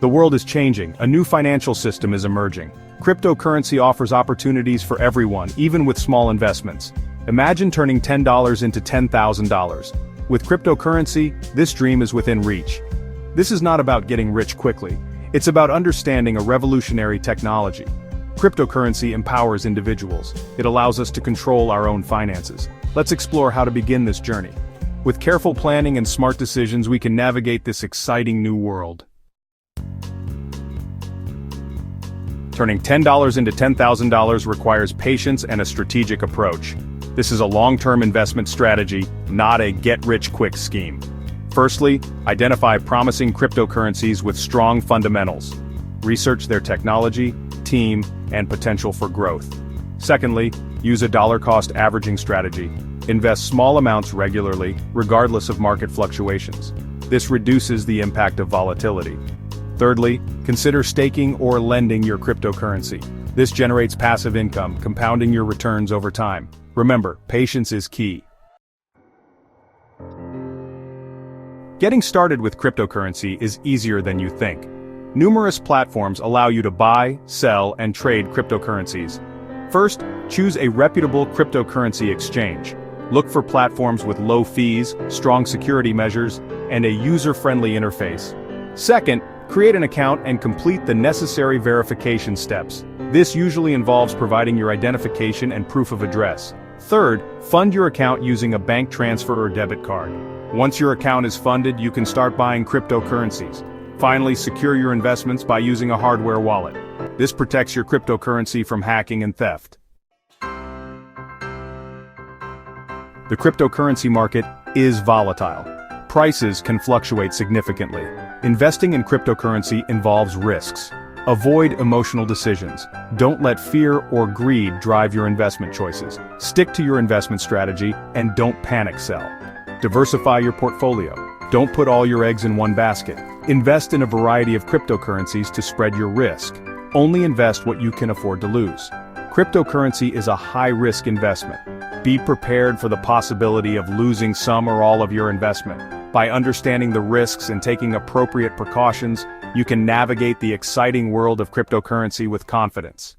The world is changing, a new financial system is emerging. Cryptocurrency offers opportunities for everyone, even with small investments. Imagine turning $10 into $10,000. With cryptocurrency, this dream is within reach. This is not about getting rich quickly. It's about understanding a revolutionary technology. Cryptocurrency empowers individuals. It allows us to control our own finances. Let's explore how to begin this journey. With careful planning and smart decisions, we can navigate this exciting new world. Turning $10 into $10,000 requires patience and a strategic approach. This is a long-term investment strategy, not a get-rich-quick scheme. Firstly, identify promising cryptocurrencies with strong fundamentals. Research their technology, team, and potential for growth. Secondly, use a dollar-cost averaging strategy. Invest small amounts regularly, regardless of market fluctuations. This reduces the impact of volatility. Thirdly, consider staking or lending your cryptocurrency. This generates passive income, compounding your returns over time. Remember, patience is key. Getting started with cryptocurrency is easier than you think. Numerous platforms allow you to buy, sell, and trade cryptocurrencies. First, choose a reputable cryptocurrency exchange. Look for platforms with low fees, strong security measures, and a user-friendly interface. Second, create an account and complete the necessary verification steps. This usually involves providing your identification and proof of address. Third, fund your account using a bank transfer or debit card. Once your account is funded, you can start buying cryptocurrencies. Finally, secure your investments by using a hardware wallet. This protects your cryptocurrency from hacking and theft. The cryptocurrency market is volatile. Prices can fluctuate significantly. Investing in cryptocurrency involves risks. Avoid emotional decisions. Don't let fear or greed drive your investment choices. Stick to your investment strategy and don't panic sell. Diversify your portfolio. Don't put all your eggs in one basket. Invest in a variety of cryptocurrencies to spread your risk. Only invest what you can afford to lose. Cryptocurrency is a high-risk investment. Be prepared for the possibility of losing some or all of your investment. By understanding the risks and taking appropriate precautions, you can navigate the exciting world of cryptocurrency with confidence.